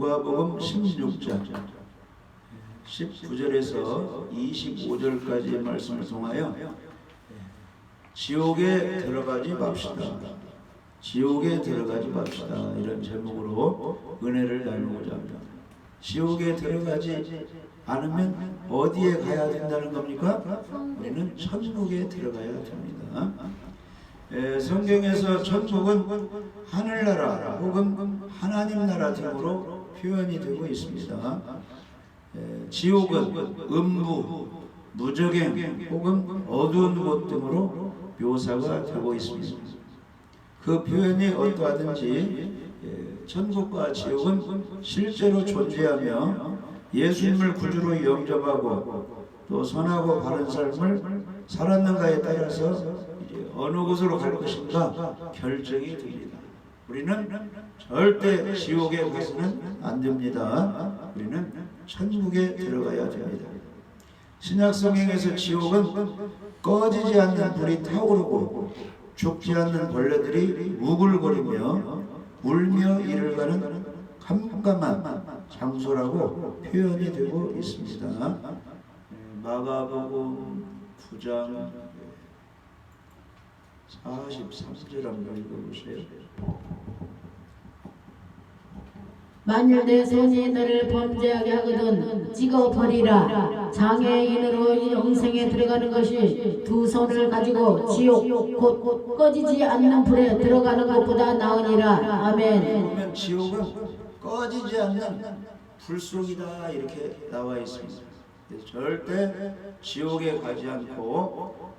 누가복음 16장 19절에서 25절까지의 말씀을 통하여 지옥에 들어가지 맙시다. 지옥에 들어가지 맙시다. 이런 제목으로 은혜를 나누고자 합니다. 지옥에 들어가지 않으면 어디에 가야 된다는 겁니까? 우리는 천국에 들어가야 됩니다. 성경에서 천국은 하늘나라 혹은 하나님 나라 등으로 표현이 되고 있습니다. 지옥은 음부, 무적행 혹은 어두운 곳 등으로 묘사가 되고 있습니다. 그 표현이 어떠하든지 천국과 지옥은 실제로 존재하며 예수님을 구주로 영접하고 또 선하고 바른 삶을 살았는가에 따라서 이제 어느 곳으로 갈 것인가 결정이 됩니다. 우리는 절대 지옥에 가서는 안 됩니다. 우리는 천국에 들어가야 됩니다. 신약성경에서 지옥은 꺼지지 않는 불이 타오르고 죽지 않는 벌레들이 우글거리며 울며 이를 가는 캄캄한 장소라고 표현이 되고 있습니다. 마가복음 9장 43절 한번 읽어보세요. 만일 내 손이 너를 범죄하게 하거든 찍어버리라. 장애인으로 영생에 들어가는 것이 두 손을 가지고 지옥 곧 꺼지지 않는 불에 들어가는 것보다 나으니라. 아멘. 보면 지옥은 꺼지지 않는 불 속이다 이렇게 나와 있습니다. 그래서 절대 지옥에 가지 않고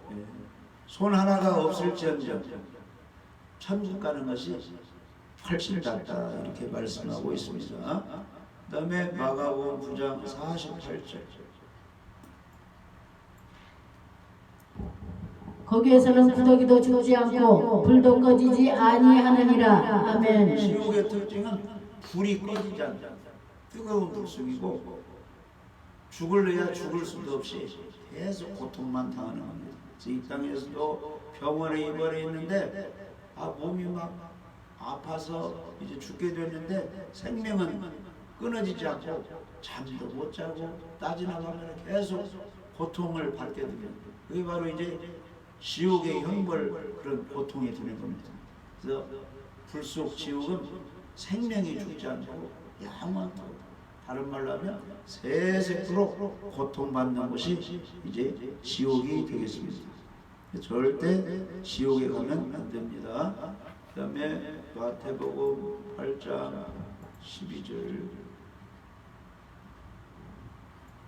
손 하나가 없을지언정 천국 가는 것이 훨씬 낫다 이렇게 말씀하고 있습니다. 그 다음에 마가복음 9장 48절 거기에서는 구더기도 죽지 않고 불도 꺼지지 아니하느니라. 아멘. 지옥의 특징은 불이 꺼지지 않다. 뜨거운 불 속이고 죽을래야 죽을 수도 없이 계속 고통만 당하는 겁니다. 이 땅에서도 병원에 입원해 있는데 몸이 막 아파서 이제 죽게 됐는데 생명은 끊어지지 않고 잠도 못 자고 따지나가면 계속 고통을 받게 됩니다. 그게 바로 이제 지옥의 형벌 그런 고통이 되는 겁니다. 그래서 불 속 지옥은 생명이 죽지 않고 영원토록 다른 말로 하면 세세토록 고통받는 곳이 이제 지옥이 되겠습니다. 절대 지옥에 가면 안 됩니다. 그 다음에 마태복음 8장 12절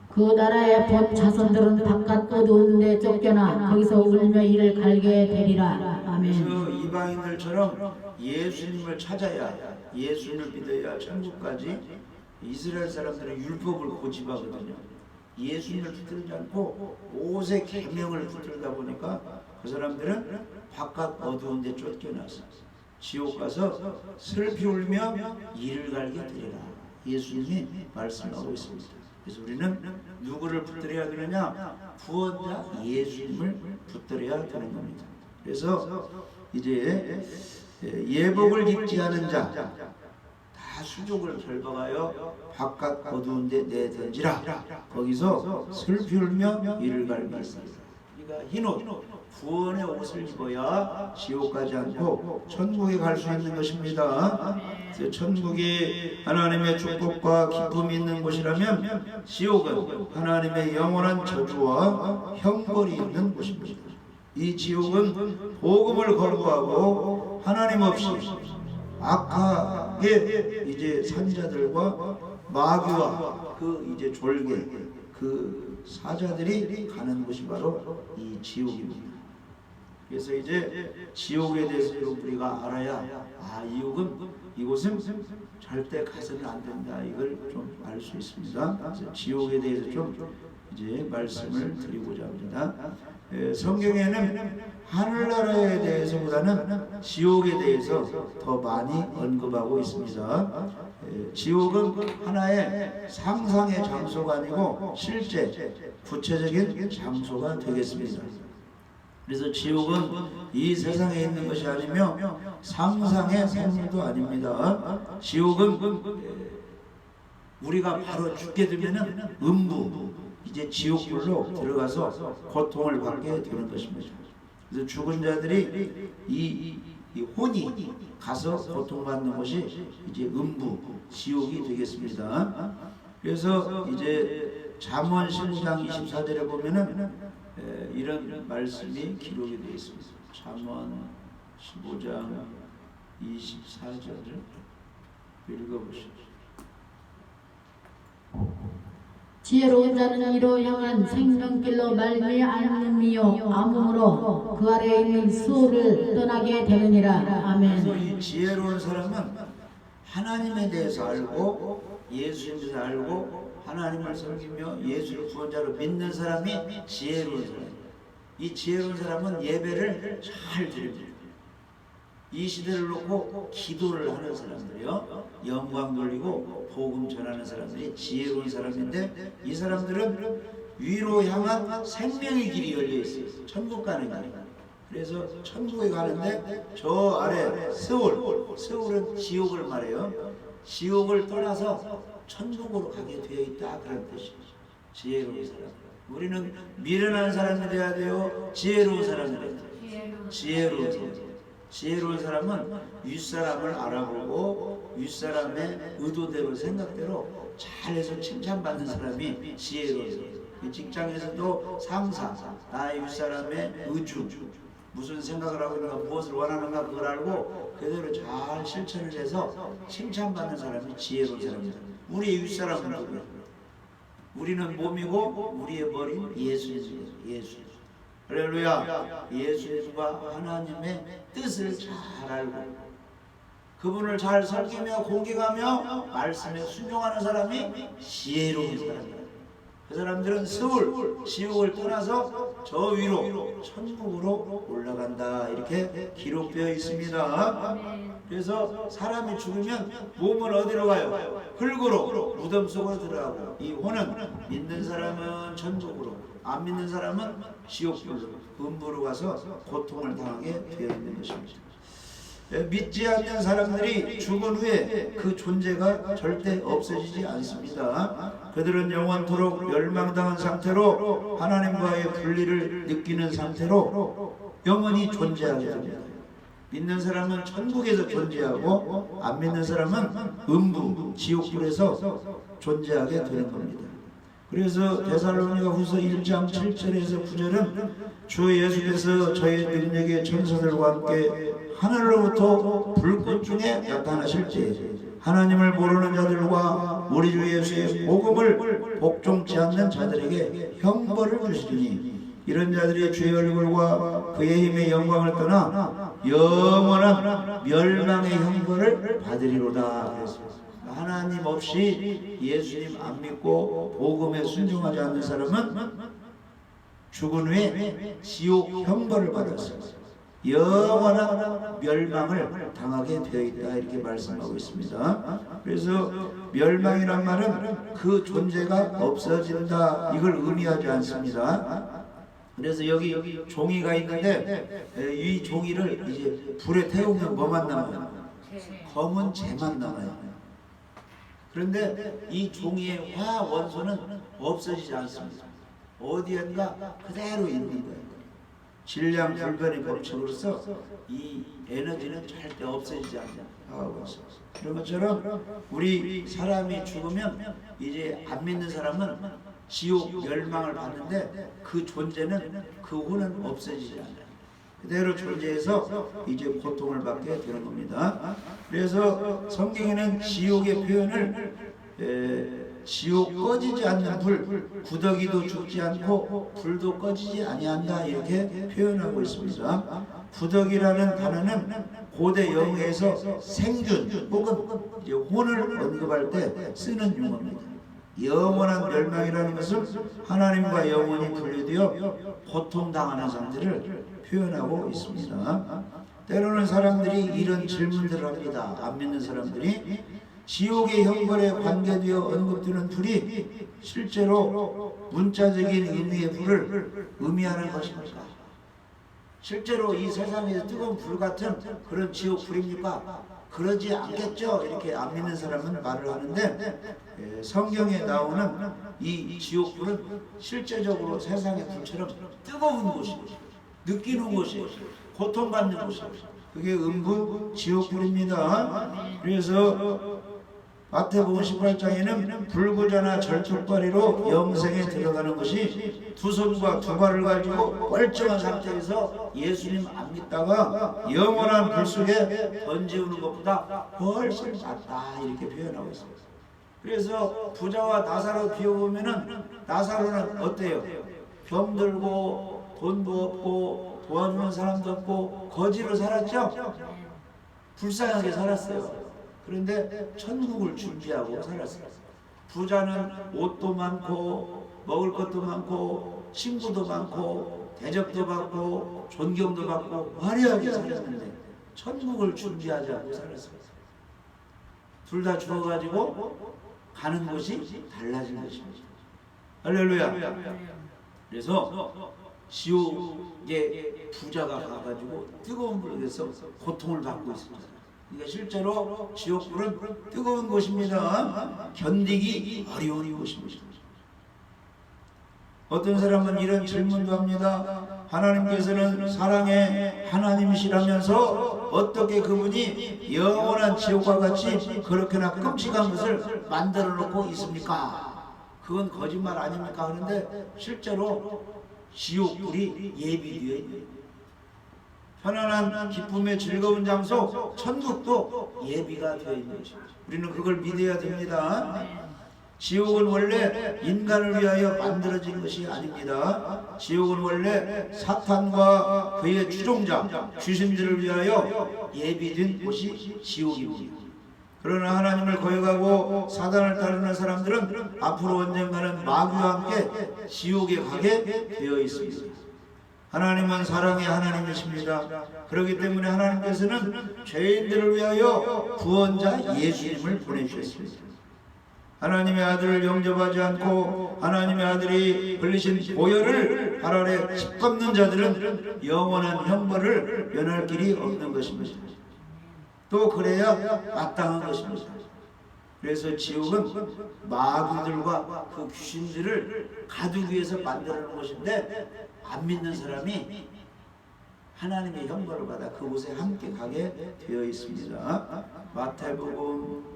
그 나라의 본 자손들은 바깥 어두운 데 쫓겨나 거기서 울며 이를 갈게 되리라. 아멘. 그래서 이방인들처럼 예수님을 찾아야 예수님을 믿어야 천국까지 이스라엘 사람들은 율법을 고집하거든요. 예수님을 붙들지 않고 오색 계명을 붙들다 보니까 그 사람들은 바깥 어두운 데 쫓겨나서 지옥 가서 슬피 울며 이를 갈게 되리라. 예수님이 말씀하고 있습니다. 그래서 우리는 누구를 붙들어야 되느냐? 구원자 예수님을 붙들어야 되는 겁니다. 그래서 이제 예복을 입지 않은 자 다 수족을 결박하여 바깥 어두운 데 내던지라. 거기서 슬피 울며 이를 갈게 있습니다. 그러니까 흰옷 구원의 옷을 입어야 지옥 가지 않고 천국에 갈 수 있는 것입니다. 천국이 하나님의 축복과 기쁨이 있는 곳이라면 지옥은 하나님의 영원한 저주와 형벌이 있는 곳입니다. 이 지옥은 복음을 거부하고 하나님 없이 악하게 이제 산자들과 마귀와 그 이제 졸개 그 사자들이 가는 곳이 바로 이 지옥입니다. 그래서 이제 지옥에 대해서 우리가 알아야 이곳은 절대 가서는 안 된다 이걸 좀 알 수 있습니다. 그래서 지옥에 대해서 좀 이제 말씀을 드리고자 합니다. 성경에는 하늘나라에 대해서보다는 지옥에 대해서 더 많이 언급하고 있습니다. 지옥은 하나의 상상의 장소가 아니고 실제 구체적인 장소가 되겠습니다. 그래서 지옥은 이 세상에 있는 것이 아니며 상상의 생물도 아닙니다. 지옥은 우리가 바로 죽게 되면은 음부, 이제 지옥불로 들어가서 고통을 받게 되는 것입니다. 그래서 죽은 자들이 이 혼이 가서 고통받는 것이 이제 음부, 지옥이 되겠습니다. 그래서 이제 잠언 15장 24절에 보면은 이런 말씀이 기록이 되어 있습니다. 잠언 15장 24절을 읽어보시죠. 지혜로운 자는 이로 향한 생명길로 말미암음이요 암음으로 그 아래에 있는 수호를 떠나게 되느니라. 아멘. 그래서 이 지혜로운 사람은 하나님에 대해서 알고 예수님에 대해서 알고 하나님을 섬기며 예수를 구원자로 믿는 사람이 지혜로운 사람이에요. 이 지혜로운 사람은 예배를 잘 드립니다. 이 시대를 놓고 기도를 하는 사람들이요, 영광 돌리고 복음 전하는 사람들이 지혜로운 사람인데, 이 사람들은 위로 향한 생명의 길이 열려 있어요. 천국 가는 길. 그래서 천국에 가는데 저 아래 세월은 지옥을 말해요. 지옥을 떠나서 천국으로 가게 되어 있다, 그런 뜻이죠. 지혜로운 사람. 우리는 미련한 사람이 돼야 돼요, 지혜로운 사람이 돼야 돼요. 지혜로운 사람. 지혜로운 사람은 윗사람을 알아보고 윗사람의 의도대로 생각대로 잘해서 칭찬받는 사람이 지혜로운 사람. 직장에서도 상사, 나의 윗사람의 의주, 무슨 생각을 하고 있는가, 무엇을 원하는가 그걸 알고 그대로 잘 실천을 해서 칭찬받는 사람이 지혜로운 사람입니다. 우리의 윗사람은 누구예요? 우리는 몸이고 우리의 머리는 예수님입니다. 예수. 할렐루야. 예수님과 하나님의 뜻을 잘 알고 그분을 잘 섬기며 공경하며 말씀에 순종하는 사람이 지혜로운 사람이에요. 그 사람들은 세월, 지옥을 떠나서 저 위로 천국으로 올라간다, 이렇게 기록되어 있습니다. 그래서 사람이 죽으면 몸은 어디로 가요? 흙으로, 무덤 속으로 들어가고, 이 혼은 믿는 사람은 천국으로, 안 믿는 사람은 지옥불로, 음부로 가서 고통을 당하게 되어 있는 것입니다. 믿지 않는 사람들이 죽은 후에 그 존재가 절대 없어지지 않습니다. 그들은 영원토록 멸망당한 상태로 하나님과의 분리를 느끼는 상태로 영원히 존재하게 됩니다. 믿는 사람은 천국에서 존재하고 안 믿는 사람은 음부, 지옥불에서 존재하게 되는 겁니다. 그래서 데살로니가 후서 1장 7절에서 9절은 주 예수께서 저희 능력의 천사들과 함께 하늘로부터 불꽃 중에 나타나실 때 하나님을 모르는 자들과 우리 주 예수의 복음을 복종치 않는 자들에게 형벌을 주시리니 이런 자들이 주의 얼굴과 그의 힘의 영광을 떠나 영원한 멸망의 형벌을 받으리로다. 그랬습니다. 하나님 없이 예수님 안 믿고 복음에 순종하지 않는 사람은 죽은 후에 지옥 형벌을 받았어요. 영원한 멸망을 당하게 되어 있다, 이렇게 말씀하고 있습니다. 그래서 멸망이란 말은 그 존재가 없어진다, 이걸 의미하지 않습니다. 그래서 여기 종이가 있는데 이 종이를 이제 불에 태우면 뭐만 남아요? 검은 재만 남아요. 그런데 이 종이의 화 원소는 없어지지 않습니다. 어디엔가 그대로 있는 거예요. 질량 불변의 법칙으로서 이 에너지는 절대 없어지지 않는다고 했어요. 그런 것처럼 우리 사람이 죽으면 이제 안 믿는 사람은 지옥 멸망을 받는데 그 존재는 그 혼은 없어지지 않아요. 그대로 존재해서 이제 고통을 받게 되는 겁니다. 그래서 성경에는 지옥의 표현을 지옥 꺼지지 않는 불, 구더기도 죽지 않고 불도 꺼지지 아니한다, 이렇게 표현하고 있습니다. 구더기라는 단어는 고대 영어에서 생균 혹은 혼을 언급할 때 쓰는 용어입니다. 영원한 멸망이라는 것은 하나님과 영원히 분리되어 고통당하는 상태를 표현하고 있습니다. 때로는 사람들이 이런 질문들을 합니다. 안 믿는 사람들이 지옥의 형벌에 관계되어 언급되는 불이 실제로 문자적인 의미의 불을 의미하는 것입니까? 실제로 이 세상에서 뜨거운 불 같은 그런 지옥 불입니까? 그러지 않겠죠. 이렇게 안 믿는 사람은 말을 하는데 성경에 나오는 이 지옥불은 실제적으로 세상의 불처럼 뜨거운 곳이에요. 느끼는 곳이에요. 고통받는 곳이에요. 그게 음부 지옥불입니다. 그래서 마태복음 18장에는 불구자나 절뚝발이로 영생에 들어가는 것이 두 손과 두 발을 가지고 멀쩡한 상태에서 예수님 안 믿다가 영원한 불 속에 던지우는 것보다 훨씬 낫다 이렇게 표현하고 있습니다. 그래서 부자와 나사로 비워보면은 나사로는 어때요? 병들고 돈도 없고 도와주는 사람도 없고 거지로 살았죠? 불쌍하게 살았어요. 그런데 천국을 준비하고 살았어요. 부자는 옷도 많고 먹을 것도 많고 친구도 많고 대접도 받고 존경도 받고 화려하게 살았는데 천국을 준비하지 않고 살았어요. 둘 다 죽어가지고 가는 곳이 달라진 것입니다. 할렐루야. 그래서 지옥에 부자가 가가지고 뜨거운 불에서 고통을 받고 있습니다. 그러니까 실제로 지옥불은 뜨거운 곳입니다. 견디기 어려운 곳입니다. 어떤 사람은 이런 질문도 합니다. 하나님께서는 사랑의 하나님이시라면서 어떻게 그분이 영원한 지옥과 같이 그렇게나 끔찍한 것을 만들어 놓고 있습니까? 그건 거짓말 아닙니까? 하는데 실제로 지옥불이 예비되어 있는 편안한 기쁨의 즐거운 장소 천국도 예비가 되어 있는 것입니다. 우리는 그걸 믿어야 됩니다. 지옥은 원래 인간을 위하여 만들어진 것이 아닙니다. 지옥은 원래 사탄과 그의 추종자 귀신들을 위하여 예비된 곳이 지옥입니다. 그러나 하나님을 거역하고 사단을 따르는 사람들은 앞으로 언젠가는 마귀와 함께 지옥에 가게 되어 있습니다. 하나님은 사랑의 하나님이십니다. 그렇기 때문에 하나님께서는 죄인들을 위하여 구원자 예수님을 보내주셨습니다. 하나님의 아들을 영접하지 않고 하나님의 아들이 흘리신 보혈을 발 아래 짓밟는 자들은 영원한 형벌을 면할 길이 없는 것입니다. 또 그래야 마땅한 것입니다. 그래서 지옥은 마귀들과 그 귀신들을 가두기 위해서 만들어 놓은 것인데 안 믿는 사람이 하나님의 형벌을 받아 그곳에 함께 가게 되어 있습니다. 마태복음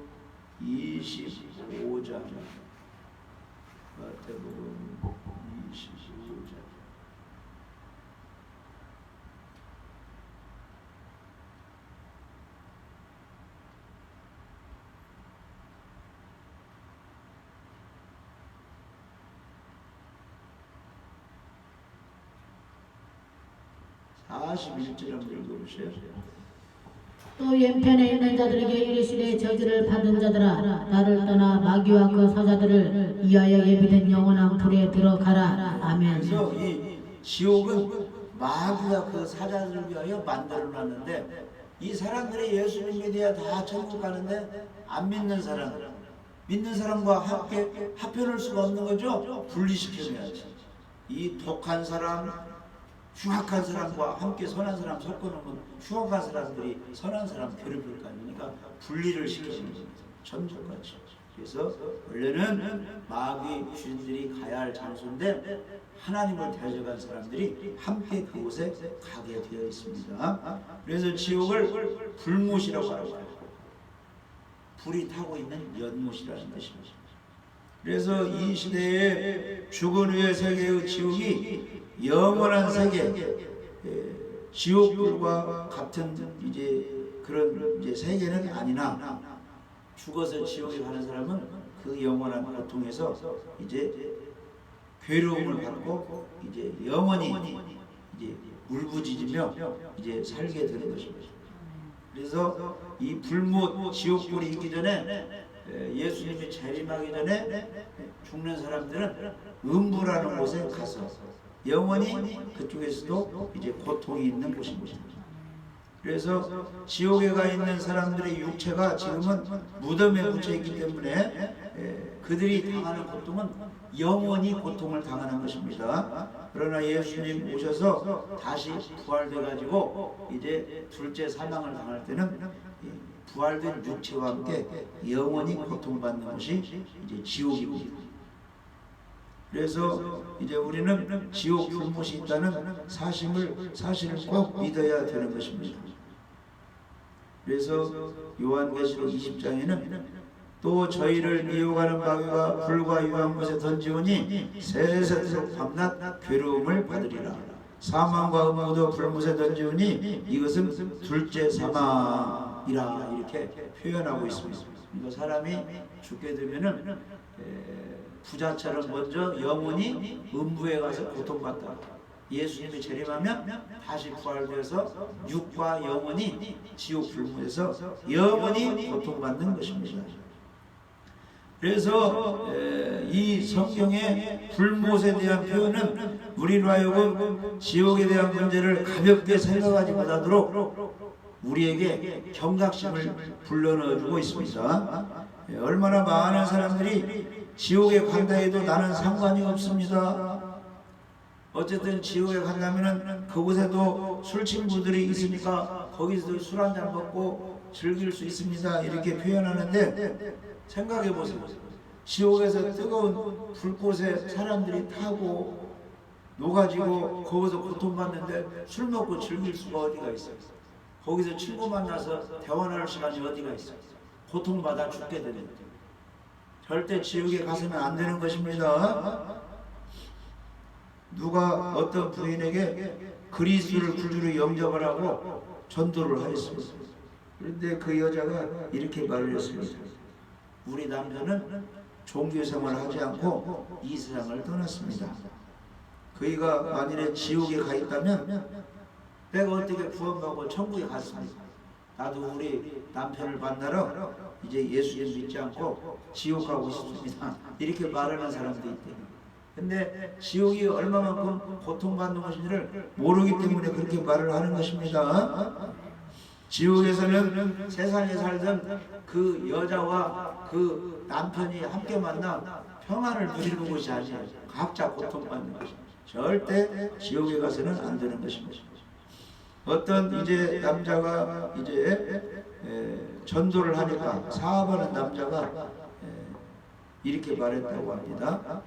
25장 마태복음 25장 41절 한번 읽어보세요. 또 왼편에 있는 자들에게 이르시되 저주를 받은 자들아 나를 떠나 마귀와 그 사자들을 위하여 예비된 영원한 불에 들어가라. 아멘. 그래서 이 지옥은 마귀와 그 사자들을 위하여 만들어놨는데 이 사람들이 예수님 믿어야 다 천국 가는데 안 믿는 사람, 믿는 사람과 함께 합해놓을 수가 없는 거죠. 분리시켜야지. 이 독한 사람, 흉악한 사람과 함께 선한 사람 섞어놓으면 흉악한 사람들이 선한 사람 괴롭힐 거 아닙니까? 분리를 시키는 겁니다. 천국같이. 그래서 원래는 마귀 귀신들이 가야 할 장소인데 하나님을 대적한 사람들이 함께 그곳에 가게 되어 있습니다. 그래서 지옥을 불못이라고 하고 불이 타고 있는 연못이라는 것입니다. 그래서 이 시대에 죽은 후의 세계의 지옥이 영원한 세계, 지옥불과 같은 그런 세계는 아니나 죽어서 지옥에 가는 사람은 그 영원한 고통에서 괴로움을 받고 영원히 울부짖으며 살게 되는 것입니다. 그래서 이 불못 지옥불이 있기 전에 예수님이 재림하기 전에 죽는 사람들은 음부라는 곳에 가서 영원히 그쪽에서도 고통이 있는 곳입니다. 그래서 지옥에 가 있는 사람들의 육체가 지금은 무덤에 묻혀 있기 때문에 그들이 당하는 고통은 영원히 고통을 당하는 것입니다. 그러나 예수님 오셔서 다시 부활돼 가지고 둘째 사망을 당할 때는 부활된 육체와 함께 영원히 고통받는 것이 이제 지옥입니다. 그래서 이제 우리는 지옥 불못이 있다는 사실을 꼭 믿어야 되는 것입니다. 그래서 요한계시록 20장에는 또 저희를 미혹하는 마귀가 불과 유황 못에 던지오니 세세토록 밤낮 괴로움을 받으리라. 사망과 음모도 불못에 던지오니 이것은 둘째 사망이라 이렇게 표현하고 있습니다. 그러니까 사람이 죽게 되면은 부자처럼 먼저 영혼이 음부에 가서 고통받다. 예수님이 재림하면 다시 부활되어서 육과 영혼이 지옥 불못에서 영원히 고통받는 것입니다. 그래서 이 성경의 불못에 대한 표현은 우리로 하여금 지옥에 대한 문제를 가볍게 생각하지 못하도록 우리에게 경각심을 불러넣어주고 있습니다. 얼마나 많은 사람들이 지옥에 간다 해도 나는 상관이 없습니다. 어쨌든 지옥에 간다면은 그곳에도 술 친구들이 있으니까 거기서도 술 한잔 먹고 즐길 수 있습니다. 이렇게 표현하는데 생각해 보세요. 지옥에서 뜨거운 불꽃에 사람들이 타고 녹아지고 거기서 고통받는데 술 먹고 즐길 수가 어디가 있어요? 거기서 친구 만나서 대화할 시간이 어디가 있어요? 고통받아 죽게 되는데 절대 지옥에 가서는 안 되는 것입니다. 누가 어떤 부인에게 그리스도를 구주로 영접을 하고 전도를 하였습니다. 그런데 그 여자가 이렇게 말을 했습니다. 우리 남편은 종교생활을 하지 않고 이 세상을 떠났습니다. 그이가 만일에 지옥에 가 있다면 내가 어떻게 구원받고 천국에 갔습니까? 나도 우리 남편을 만나러 이제 예수님 믿지 않고 지옥 가고 싶습니다. 이렇게 말하는 사람도 있대요. 근데 지옥이 얼마만큼 고통받는 것인지를 모르기 때문에 그렇게 말을 하는 것입니다. 지옥에서는 세상에 살던 그 여자와 그 남편이 함께 만나 평안을 누리는 것이 아니에요. 각자 고통받는 것입니다. 절대 지옥에 가서는 안 되는 것입니다. 어떤 이제 남자가 이제 전도를 하니까 사업하는 남자가 이렇게 말했다고 합니다.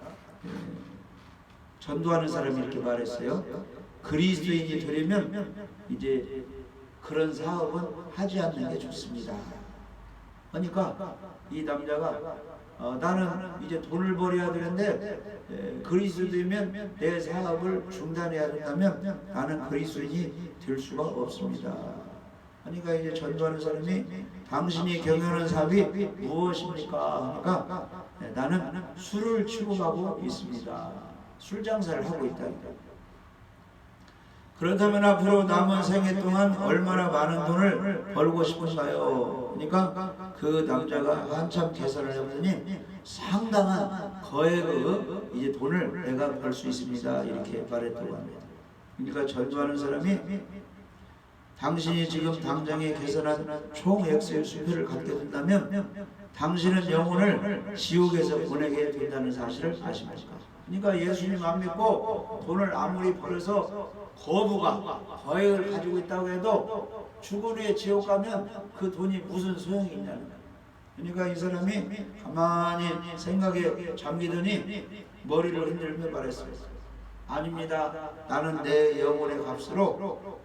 전도하는 사람이 이렇게 말했어요. 그리스도인이 되려면 이제 그런 사업은 하지 않는 게 좋습니다. 그러니까 이 남자가 나는 이제 돈을 벌어야 되는데 그리스도이면 내 사업을 중단해야 된다면 나는 그리스도인이 될 수가 없습니다. 그러니까 이제 전도하는 사람이 당신이 경영하는 사업이 무엇입니까? 하니까 나는 술을 취급하고 있습니다. 술 장사를 하고 있다. 그렇다면 앞으로 남은 생애 동안 얼마나 많은 돈을 벌고 싶은가요? 그러니까 그 남자가 한참 계산을 해보더니 상당한 거액의 이제 돈을 내가 벌 수 있습니다. 이렇게 말했다고 합니다. 그러니까 전도하는 사람이 당신이 지금 당장에 계산한 총 액수의 수표를 갖게 된다면 당신은 영혼을 지옥에서 보내게 된다는 사실을 아십니까? 그러니까 예수님 안 믿고 돈을 아무리 벌어서 거부가 거액을 가지고 있다고 해도 죽은 후에 지옥 가면 그 돈이 무슨 소용이 있냐는 거예요. 그러니까 이 사람이 가만히 생각에 잠기더니 머리를 흔들며 말했어요. 아닙니다. 나는 내 영혼의 값으로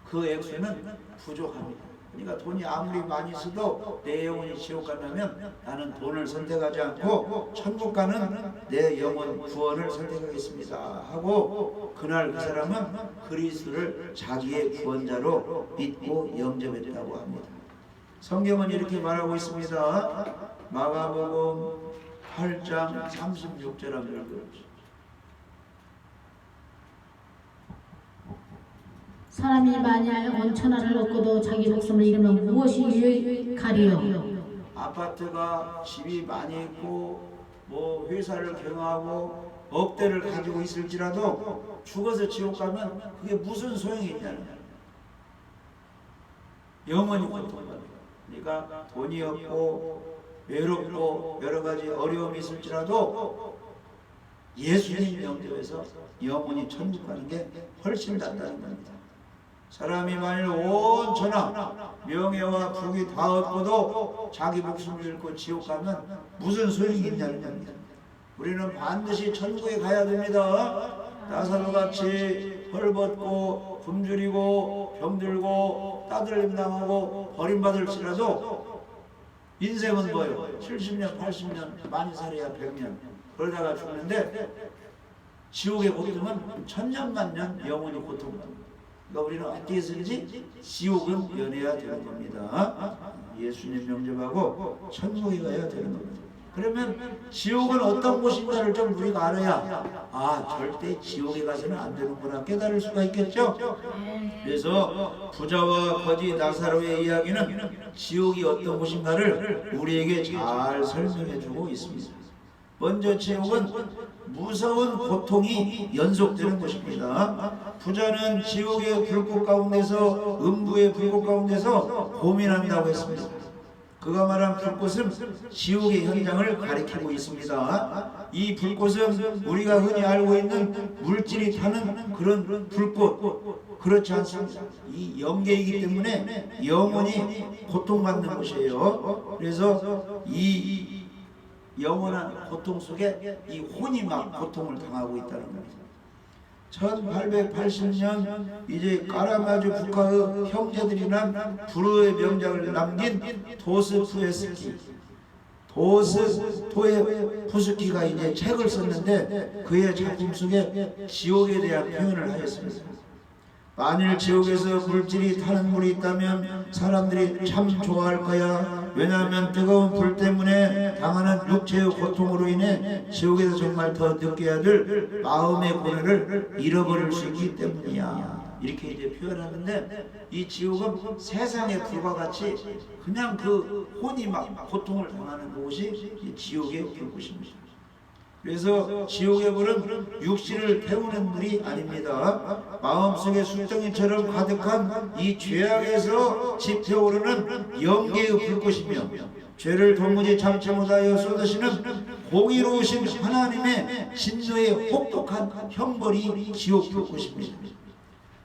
그 액수는 부족합니다. 그러니까 돈이 아무리 많이 있어도 내 영혼이 지옥 간다면 나는 돈을 선택하지 않고 천국 가는 내 영혼 구원을 선택하겠습니다 하고 그날 그 사람은 그리스도를 자기의 구원자로 믿고 영접했다고 합니다. 성경은 이렇게 말하고 있습니다. 마가복음 8장 36절 한번 읽어보시죠. 사람이 만약 온천하를 얻고도 자기 목숨을 잃으면 무엇이 유익하리요? 아파트가 집이 많이 있고 뭐 회사를 경영하고 억대를 가지고 있을지라도 죽어서 지옥 가면 그게 무슨 소용이 있냐는 거예요. 영원히 고통받는. 그러니까 돈이 없고 외롭고 여러 가지 어려움이 있을지라도 예수님 영접해서 영원히 천국 가는 게 훨씬 낫다는 겁니다. 사람이 만일 온 천하 명예와 부귀 다 얻고도 자기 목숨을 잃고 지옥 가면 무슨 소용이 있냐는 겁니다. 우리는 반드시 천국에 가야 됩니다. 나사로같이 헐벗고 굶주리고 병들고 따돌림 당하고 버림받을지라도 인생은 뭐예요? 70년 80년 많이 살아야 100년 그러다가 죽는데 지옥의 고통은 천년만년 영원히 고통받습니다. 그러니까 우리는 어떻게 해서든지 지옥은 면해야 되는 겁니다. 예수님 영접하고 천국에 가야 되는 겁니다. 그러면 지옥은 어떤 곳인가를 좀 우리가 알아야 절대 지옥에 가서는 안 되는구나 깨달을 수가 있겠죠. 그래서 부자와 거지 나사로의 이야기는 지옥이 어떤 곳인가를 우리에게 잘 설명해 주고 있습니다. 먼저 지옥은 무서운 고통이 연속되는 것입니다. 부자는 지옥의 불꽃 가운데서 음부의 불꽃 가운데서 고민한다고 했습니다. 그가 말한 불꽃은 지옥의 현장을 가리키고 있습니다. 이 불꽃은 우리가 흔히 알고 있는 물질이 타는 그런 불꽃 그렇지 않습니다. 이 영계이기 때문에 영원히 고통받는 것이에요. 그래서 이 영원한 고통 속에 이 혼이 막 고통을 당하고 있다는 겁니다. 1880년 이제 까라마주 국가의 형제들이 난 불후의 명작을 남긴 도스토예프스키가 이제 책을 썼는데 그의 작품 속에 지옥에 대한 표현을 하였습니다. 만일 지옥에서 물질이 타는 물이 있다면 사람들이 참 좋아할 거야. 왜냐하면 뜨거운 불 때문에 당하는 육체의 고통으로 인해 지옥에서 정말 더 느껴야 될 마음의 고뇌를 잃어버릴 수 있기 때문이야. 이렇게 이제 표현하는데 이 지옥은 세상의 불과 같이 그냥 그 혼이 막 고통을 당하는 곳이 지옥의 불꽃입니다. 그래서 지옥의 불은 육신을 태우는 불이 아닙니다. 마음속에 술덩이처럼 가득한 이 죄악에서 지펴오르는 영계의 불꽃이며 죄를 도무지 참지 못하여 쏟으시는 공의로우신 하나님의 진노의 혹독한 형벌이 지옥 불꽃입니다.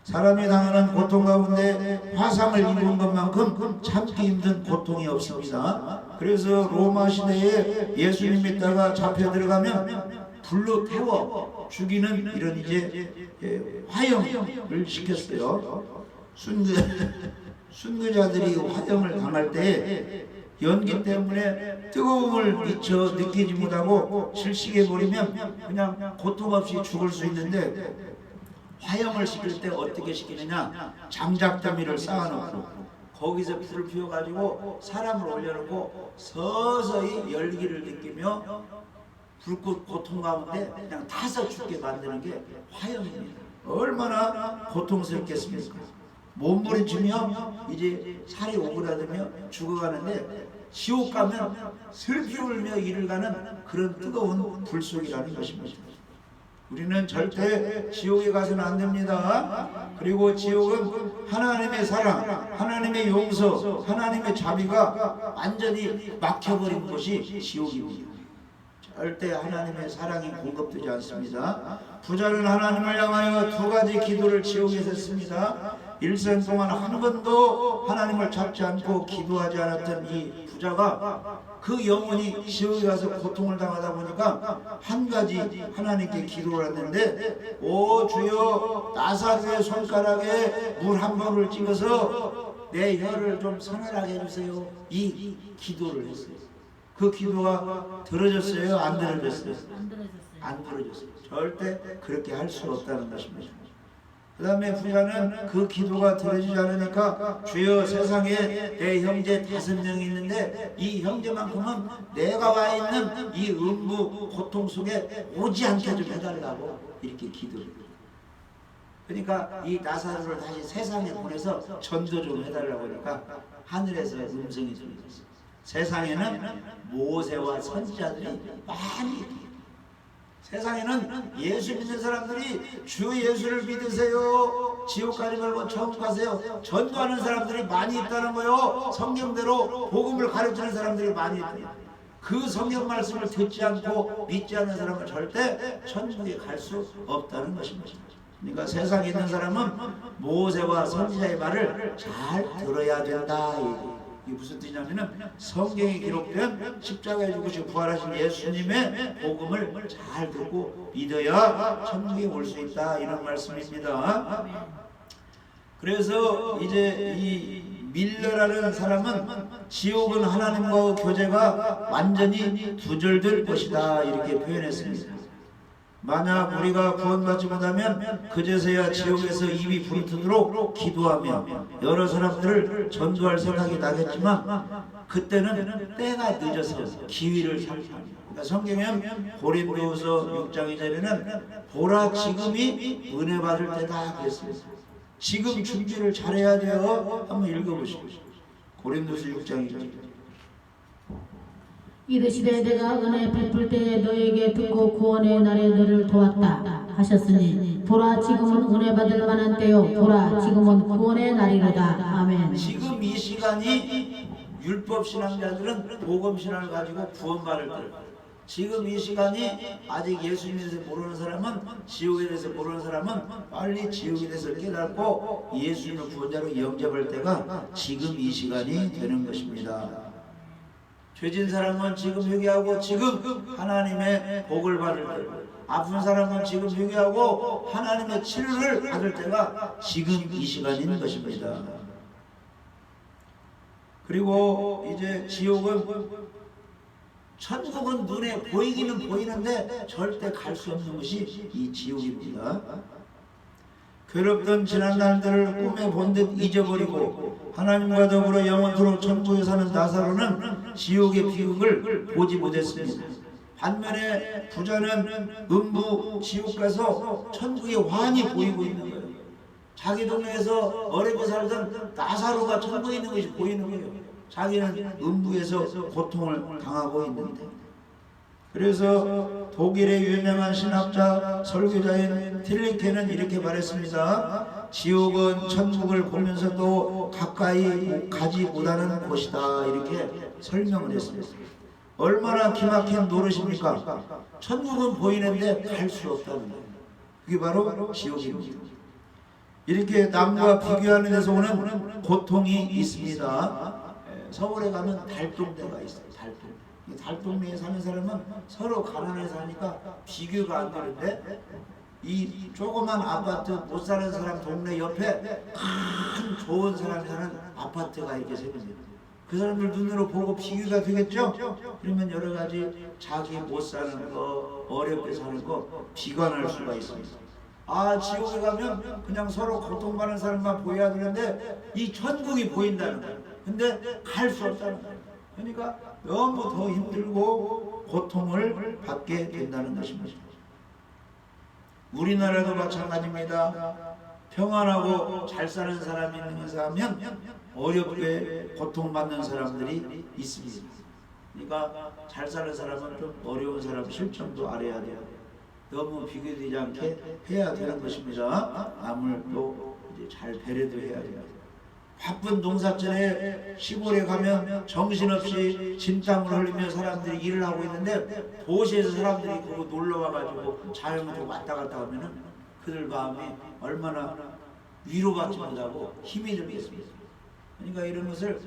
사람이 당하는 고통 가운데 화상을 입은 것만큼 참기 힘든 고통이 없습니다. 그래서 로마 시대에 예수님 믿다가 잡혀 들어가면 불로 태워 죽이는 이런 이제 화형을 시켰어요. 순교자들이 화형을 당할 때 연기 때문에 뜨거움을 미처 느끼지 못하고 질식해 버리면 그냥 고통 없이 죽을 수 있는데 화형을 시킬 때 어떻게 시키느냐? 장작더미를 쌓아놓고 거기서 불을 피워가지고 사람을 올려놓고 서서히 열기를 느끼며 불꽃 고통 가운데 그냥 타서 죽게 만드는 게 화형입니다. 얼마나 고통스럽겠습니까? 몸부림치며 이제 살이 오그라들며 죽어가는데 지옥 가면 슬피 울며 이를 가는 그런 뜨거운 불속이라는 것입니다. 우리는 절대 지옥에 가서는 안 됩니다. 그리고 지옥은 하나님의 사랑, 하나님의 용서, 하나님의 자비가 완전히 막혀버린 곳이 지옥입니다. 절대 하나님의 사랑이 공급되지 않습니다. 부자는 하나님을 향하여 두 가지 기도를 지옥에서 했습니다. 일생 동안 한 번도 하나님을 찾지 않고 기도하지 않았던 이 부자가 그 영혼이 지옥에 가서 고통을 당하다 보니까 한 가지 하나님께 기도를 했는데, 오 주여, 나사로의 손가락에 물 한 방울 찍어서 내 혀를 좀 서늘하게 해주세요. 이 기도를 했어요. 그 기도가 들어졌어요? 안 들어졌어요? 안 들어졌어요. 절대 그렇게 할 수 없다는 것입니다. 그 다음에 부자는 그 기도가 들어지지 않으니까, 주여, 세상에 내 형제 5명이 있는데 이 형제만큼은 내가 와 있는 이 음부 고통 속에 오지 않게 좀 해달라고 이렇게 기도를 해요. 그러니까 이 나사로를 다시 세상에 보내서 전도 좀 해달라고 하니까 하늘에서 음성이 들려졌어요. 세상에는 모세와 선지자들이 많이 있다. 세상에는 예수 믿는 사람들이 주 예수를 믿으세요, 지옥 가지 말고 천국 가세요, 전도하는 사람들이 많이 있다는 거요. 성경대로 복음을 가르치는 사람들이 많이 있다. 그 성경 말씀을 듣지 않고 믿지 않는 사람은 절대 천국에 갈 수 없다는 것입니다. 그러니까 세상에 있는 사람은 모세와 선지자의 말을 잘 들어야 된다. 이게 무슨 뜻이냐면은 성경에 기록된 십자가에 죽으시고 부활하신 예수님의 복음을 잘 듣고 믿어야 천국에 올 수 있다, 이런 말씀입니다. 그래서 이제 이 밀러라는 사람은 지옥은 하나님과 교제가 완전히 두절될 것이다, 이렇게 표현했습니다. 만약 우리가 구원받지 못하면 그제서야 지옥에서 입이 부르트도록 기도하며 여러 사람들을 전도할 생각이 나겠지만 그때는 때가 늦어서 기회를 삼습니다. 그러니까 성경은 고린도후서 6장 2절에는 보라 지금이 은혜 받을 때다 그랬습니다. 지금 준비를 잘해야 돼요. 한번 읽어보시죠. 고린도후서 6장 2절. 이르시되 내가 은혜 베풀 때에 너에게 듣고 구원의 날에 너를 도왔다 하셨으니 보라 지금은 은혜 받을 만한 때요 보라 지금은 구원의 날이로다. 아멘. 지금 이 시간이 율법 신앙자들은 복음 신앙을 가지고 구원받을 때, 지금 이 시간이 아직 예수님에 대해서 모르는 사람은, 지옥에 대해서 모르는 사람은 빨리 지옥에 대해서 깨닫고 예수님을 구원자로 영접할 때가 지금 이 시간이 되는 것입니다. 죄진 사람은 지금 회개하고 지금 하나님의 복을 받을 때, 아픈 사람은 지금 회개하고 하나님의 치료를 받을 때가 지금 이 시간인 것입니다. 그리고 이제 지옥은, 천국은 눈에 보이기는 보이는데 절대 갈 수 없는 것이 이 지옥입니다. 괴롭던 지난 날들을 꿈에 본 듯 잊어버리고 하나님과 더불어 영원토록 천국에 사는 나사로는 지옥의 비극을 보지 못했습니다. 반면에 부자는 음부 지옥 가서 천국의 환히 보이고 있는 거예요. 자기 동네에서 어렵게 살던 나사로가 천국에 있는 것이 보이는 거예요. 자기는 음부에서 고통을 당하고 있는데. 그래서 독일의 유명한 신학자 설교자인 틸리케는 이렇게 말했습니다. 지옥은 천국을 보면서도 가까이 가지 못하는 곳이다, 이렇게 설명을 했습니다. 얼마나 기막힌 노릇입니까? 천국은 보이는데 갈 수 없다는 거예요. 그게 바로 지옥입니다. 이렇게 남과 비교하는 데서 오는 고통이 있습니다. 서울에 가면 달동네가 있어요. 달동. 달동네에 사는 사람은 서로 가난해서 하니까 비교가 안 되는데, 이 조그만 아파트 못 사는 사람 동네 옆에 큰 좋은 사람 사는 아파트가 이렇게 생깁니다. 그 사람들 눈으로 보고 비교가 되겠죠? 그러면 여러 가지 자기 못 사는 거, 어렵게 사는 거 비관할 수가 있습니다. 아, 지옥에 가면 그냥 서로 고통받는 사람만 보여야 되는데 이 천국이 보인다는 거예요. 근데 갈 수 없다는 거예요. 그러니까 너무 더 힘들고 고통을 받게 된다는 것입니다. 우리나라도 마찬가지입니다. 평안하고 잘 사는 사람이 있는 하면 어렵게 고통받는 사람들이 있습니다. 그러니까 잘 사는 사람은 좀 어려운 사람 실정도 알아야 돼요. 너무 비교되지 않게 해야 되는 것입니다. 남을 또 이제 잘 배려도 해야 돼요. 바쁜 농사철에 시골에 가면 정신없이 진땀을 흘리며 사람들이 일을 하고 있는데 도시에서 사람들이 그거 놀러 와가지고 자연으로 왔다 갔다 하면은 그들 마음이 얼마나 위로받지 못하고 힘이 들겠습니까? 그러니까 이런 것을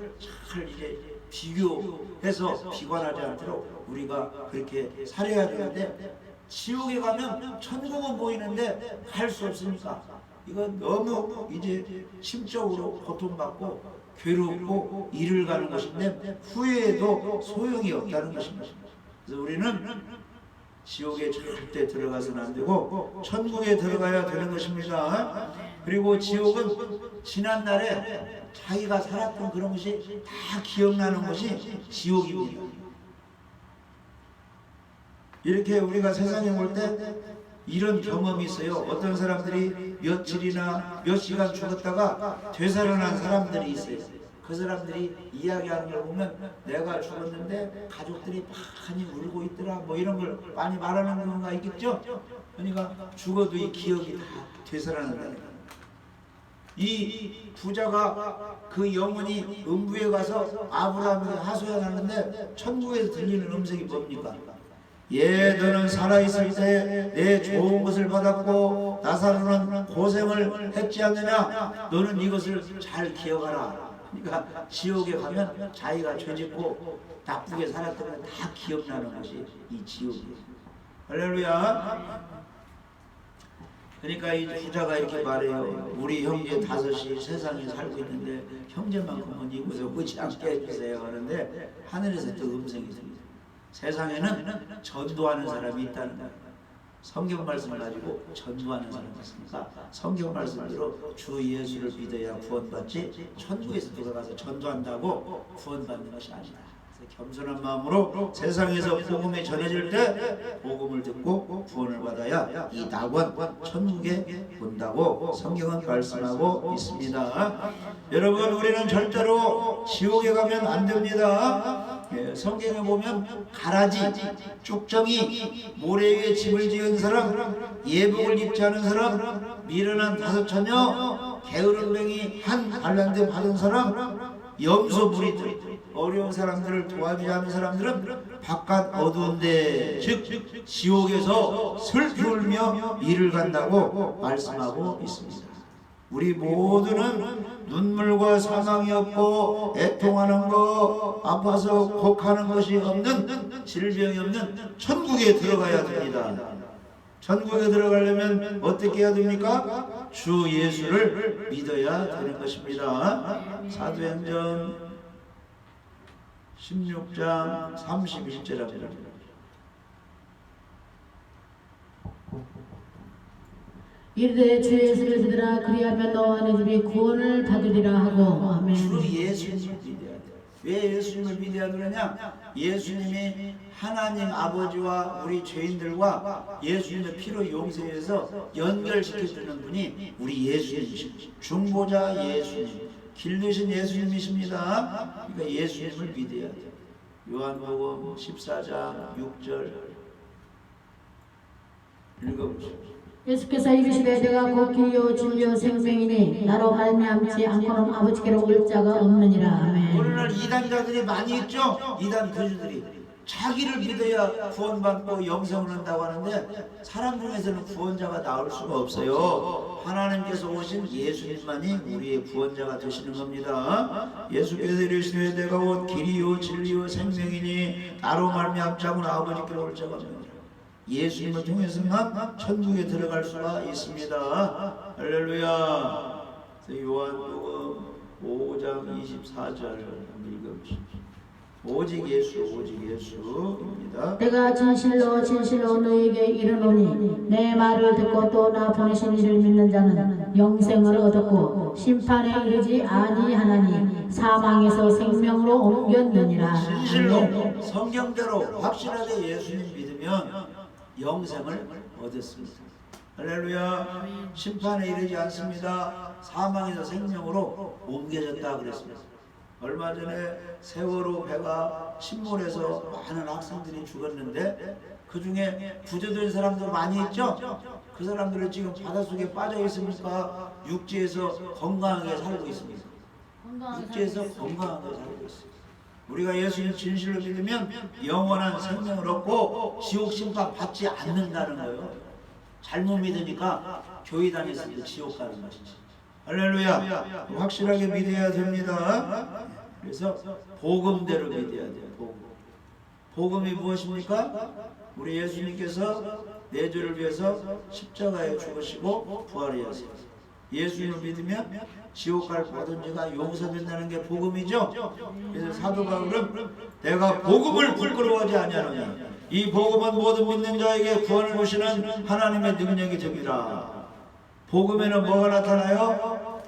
잘 이제 비교해서 비관하지 않도록 우리가 그렇게 살아야 되는데, 지옥에 가면 천국은 보이는데 갈 수 없으니까 이건 너무 이제 심적으로 고통받고 괴롭고 일을 가는 것인데 후회해도 소용이 없다는 것입니다. 그래서 우리는 지옥에 절대 들어가서는 안 되고 천국에 들어가야 되는 것입니다. 그리고 지옥은 지난날에 자기가 살았던 그런 것이 다 기억나는 것이 지옥입니다. 이렇게 우리가 세상에 올 때 이런 경험이 있어요. 어떤 사람들이 며칠이나 몇 시간 죽었다가 되살아난 사람들이 있어요. 그 사람들이 이야기하는 걸 보면 내가 죽었는데 가족들이 많이 울고 있더라, 뭐 이런 걸 많이 말하는 경우가 있겠죠. 그러니까 죽어도 이 기억이 다 되살아난다는 거예요. 이 부자가 그 영혼이 음부에 가서 아브라함에게 하소연하는데 천국에서 들리는 음성이 뭡니까? 너는 살아있을 때 내 좋은 것을 받았고 나사로는 고생을 했지 않느냐. 너는 이것을 잘 기억하라. 그러니까 지옥에 가면 자기가 죄짓고 나쁘게 살았던 게 다 기억나는 것이 이 지옥이에요. 할렐루야. 그러니까 이 부자가 이렇게 말해요. 우리 형제 5이 세상에 살고 있는데 형제만큼은 이곳에 오지 않게 해주세요 하는데 하늘에서 또 음성이 듭니다. 세상에는 전도하는 사람이 있다는 거예요. 성경 말씀을 가지고 전도하는 사람이 있으니까 성경 말씀대로 주 예수를 믿어야 구원받지 천국에서 누가 가서 전도한다고 구원받는 것이 아니다. 겸손한 마음으로 세상에서 복음이 전해질 때 복음을 듣고 구원을 받아야 이 낙원 천국에 온다고 성경은 말씀하고 있습니다. 여러분, 우리는 절대로 지옥에 가면 안 됩니다. 성경에 보면 가라지, 쭉정이, 모래 위에 집을 지은 사람, 예복을 입지 않은 사람, 미련한 5 처녀, 게으른 뱅이 1 달란트 받은 사람, 염소 무리들, 어려운 사람들을 도와주지 않는 사람들은 바깥 어두운데 즉 지옥에서 슬피 울며 이를 간다고 말씀하고 있습니다. 우리 모두는 눈물과 사망이 없고 애통하는 거, 아파서 곡하는 것이 없는, 질병이 없는 천국에 들어가야 됩니다. 천국에 들어가려면 어떻게 해야 됩니까? 주 예수를 믿어야 되는 것입니다. 사도행전 16장 31절입니다. 이르되 주 예수를 믿으라. 그리하면 너와 네 집이 구원을 받으리라 하고. 아멘. 주 예수님을 믿어야 돼. 왜 예수님을 믿어야 되느냐? 예수님이 하나님 아버지와 우리 죄인들과 예수님의 피로 용서해서 연결시켜주는 분이 우리 예수님이십니다. 중보자 예수님, 길 되신 예수님이십니다. 그러니까 예수님을 믿어야 돼요. 요한복음 14장 6절 읽어보십시오. 예수께서 이르시되 내가 곧 길이요 진리요 생명이니 나로 말미암지 않고는 아버지께로 올 자가 없느니라. 아멘. 오늘날 이단자들이 많이 있죠. 이단 교주들이 자기를 믿어야 구원받고 영생을 한다고 하는데 사람 중에서는 구원자가 나올 수가 없어요. 하나님께서 오신 예수님만이 우리의 구원자가 되시는 겁니다. 예수께서 이르시되 내가 곧 길이요 진리요 생명이니 나로 말미암지 않고는 아버지께로 올 자가 없느니라. 예수님을 통해서만 천국에 들어갈 수가 있습니다. 할렐루야. 요한복음 5장 24절 읽어보십시오. 오직 예수, 오직 예수입니다. 내가 진실로 진실로 너에게 이르노니 내 말을 듣고 또 나 보내신 이를 믿는 자는 영생을 얻었고 심판에 이르지 아니하나니 사망에서 생명으로 옮겼느니라. 진실로 성경대로 확실하게 예수님 믿으면 영생을 얻었습니다. 할렐루야. 심판에 이르지 않습니다. 사망에서 생명으로 옮겨졌다 그랬습니다. 얼마 전에 세월호 배가 침몰해서 많은 학생들이 죽었는데 그 중에 구조된 사람들 많이 있죠? 그 사람들은 지금 바닷속에 빠져 있습니까? 육지에서 건강하게 살고 있습니다. 육지에서 건강하게 살고 있습니다. 우리가 예수님 진실로 믿으면 영원한 생명을 얻고 지옥 심판 받지 않는다는 거예요. 잘못 믿으니까 교회 다녔을 때 지옥 가는 것이지. 할렐루야. 확실하게 믿어야 됩니다. 그래서 복음대로 믿어야 돼요. 복음이 무엇입니까? 우리 예수님께서 내 죄를 위해서 십자가에 죽으시고 부활하셨어요. 예수님을 믿으면 지옥 갈 모든 죄가 용서된다는 게 복음이죠. 그래서 사도 바울은 내가 복음을 부끄러워하지 아니하노니 이 복음은 모든 믿는 자에게 구원을 주시는 하나님의 능력이 됨이라. 복음에는 뭐가 나타나요?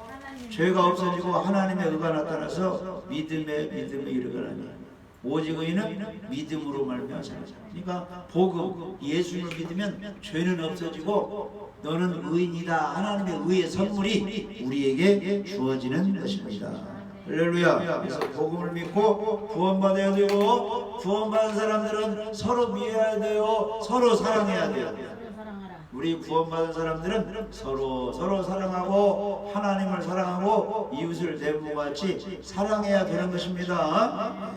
죄가 없어지고 하나님의 의가 나타나서 믿음에 이르거나니 오직 의인은 믿음으로 말미암아 살리라. 그러니까 복음, 예수님을 믿으면 죄는 없어지고 너는 의인이다. 하나님의 의의 선물이 우리에게 주어지는 것입니다. 할렐루야. 그래서 복음을 믿고 구원받아야 되고 구원받은 사람들은 서로 미워해야 돼요. 서로 사랑해야 돼요. 우리 구원받은 사람들은 서로 사랑하고 하나님을 사랑하고 이웃을 내 몸같이 사랑해야 되는 것입니다.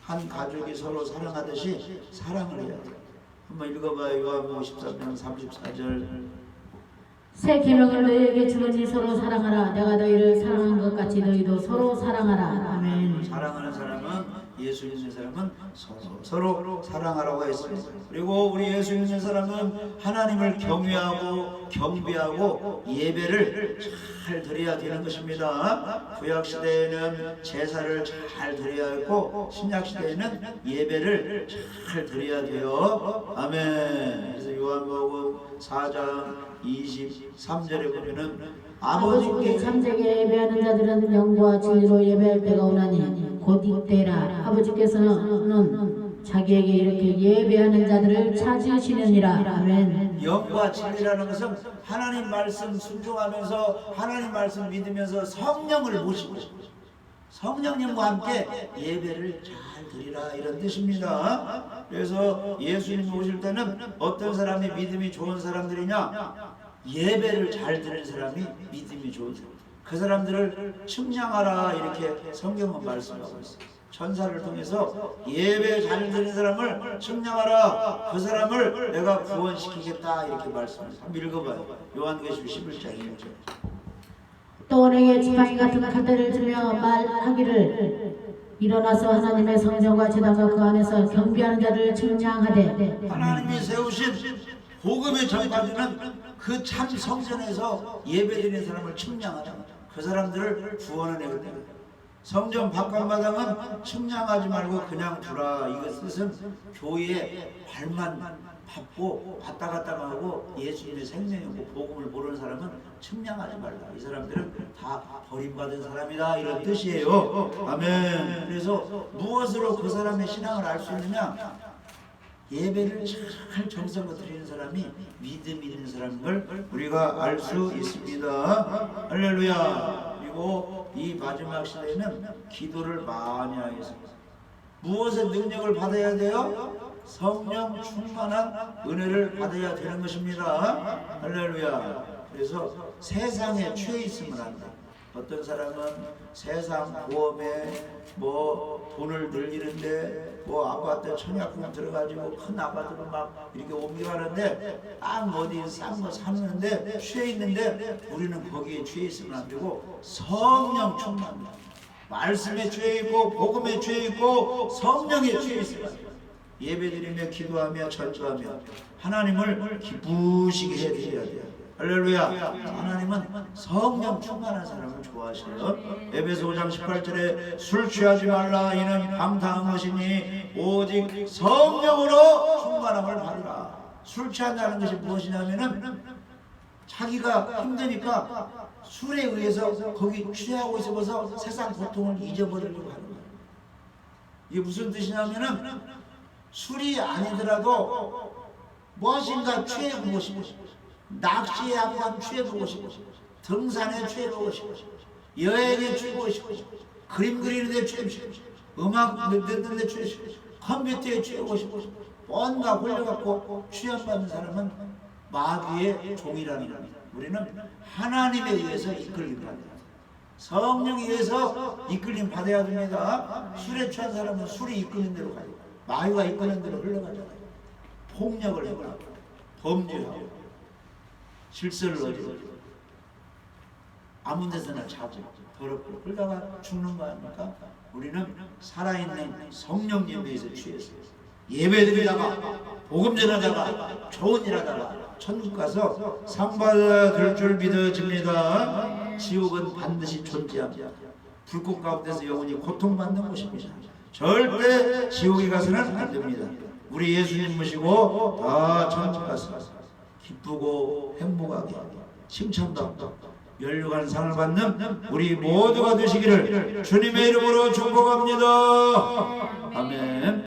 한 가족이 서로 사랑하듯이 사랑을 해야 돼요. 한번 읽어봐요. 요한복음 13장 34절. 새 계명을 너희에게 주노니 서로 사랑하라. 내가 너희를 사랑한 것 같이 너희도 서로 사랑하라. 아멘. 사랑하는 사람은, 예수 믿는 사람은 서로 사랑하라고 했어요. 그리고 우리 예수 믿는 사람은 하나님을 경외하고 경배하고 예배를 잘 드려야 되는 것입니다. 구약 시대에는 제사를 잘 드려야 했고 신약 시대에는 예배를 잘 드려야 돼요. 아멘. 그래서 요한복음 4장 23절에 보면은 아버지께 참되게 예배하는 자들은 영과 진리로 예배할 때가 오나니 곧 이때라. 아버지께서는 자기에게 이렇게 예배하는 자들을 찾으시느니라. 아멘. 영과 진리라는 것은 하나님 말씀 순종하면서 하나님 말씀 믿으면서 성령을 모시고 성령님과 함께 예배를 잘 드리라, 이런 뜻입니다. 그래서 예수님이 오실 때는 어떤 사람이 믿음이 좋은 사람들이냐? 예배를 잘 드리는 사람이 믿음이 좋은 사람. 그 사람들을 측량하라, 이렇게 성경은 말씀하고 있어요. 천사를 통해서 예배 잘 드리는 사람을 측량하라, 그 사람을 내가 구원시키겠다, 이렇게 말씀해요. 한번 읽어봐요. 요한계시록 11장 1절. 또 너에게 지팡이 같은 칼대를 주며 말하기를 일어나서 하나님의 성전과 제단과 그 안에서 경배하는 자를 측량하되. 하나님이 세우신 복음의 전파자는 그 참 성전에서 예배드리는 사람을 측량하라. 그 사람들을 구원해내겠다. 성전 바깥마당은 측량하지 말고 그냥 두라. 이것은 교회에 발만 받고 왔다 갔다 하고 예수님의 생명이고 복음을 모르는 사람은 측량하지 말라. 이 사람들은 다 버림받은 사람이다, 이런 뜻이에요. 아멘. 그래서 무엇으로 그 사람의 신앙을 알 수 있느냐? 예배를 잘 정성껏 드리는 사람이 믿음 있는 사람인 걸 우리가 알 수 있습니다. 할렐루야. 그리고 이 마지막 시대에는 기도를 많이 하여 있습니다. 무엇의 능력을 받아야 돼요? 성령 충만한 은혜를 받아야 되는 것입니다. 할렐루야. 그래서 세상에 취해 있으면 안 돼. 어떤 사람은 세상 보험에 뭐 돈을 늘리는데 뭐 아파트 청약금 들어가지고 큰 아파트로 막 이렇게 옮겨가는데 딱 어디 싼 거 사는데 취해 있는데 우리는 거기에 취해 있으면 안 되고 성령 충만, 말씀에 취해 있고 복음에 취해 있고 성령에 취해 있어요. 예배드리며 기도하며 전도하며 하나님을 기쁘시게 해드려야 돼요. 할렐루야. 하나님은 성령 충만한 사람을 좋아하셔요. 에베소 5장 18절에 술 취하지 말라, 이는 방탕한 것이니 오직 성령으로 충만함을 받으라. 술 취한다는 것이 무엇이냐면은 자기가 힘드니까 술에 의해서 거기 취하고 있어서 세상 고통을 잊어버리려고 하는 거예요. 이게 무슨 뜻이냐면은 술이 아니더라도 무엇인가 취해보고 싶고, 낚시에 한번 취해보고 싶고, 등산에 취해보고 싶고, 여행에 취해보고 싶고, 그림 그리는데 취해보고 싶고, 음악 듣는데 취해보고 싶고, 컴퓨터에 취해보고 싶고, 뭔가 홀려갖고 취함받는 사람은 마귀의 종이라는 겁니다. 우리는 하나님에 의해서 이끌림 받아야 됩니다. 성령에 의해서 이끌림 받아야 됩니다. 술에 취한 사람은 술이 이끄는 대로 가요. 마귀가 이끄는 대로 흘러가잖아요. 폭력을 해버리고, 범죄하고, 질서를 어지고, 아무 데서나 자고 더럽고 그러다가 죽는 거 아닙니까? 우리는 살아있는 성령 예배에서 취해서 예배드리다가 복음 전하다가 좋은 일 하다가 천국 가서 상 받을 줄 믿어집니다. 지옥은 반드시 존재합니다. 불꽃 가운데서 영원히 고통받는 곳입니다. 절대 지옥에 가서는 안 됩니다. 우리 예수님 모시고 다 천국 가서 기쁘고 행복하게 칭찬받고 연류관 상을 받는 우리 모두가 되시기를 주님의 이름으로 축복합니다. 아멘.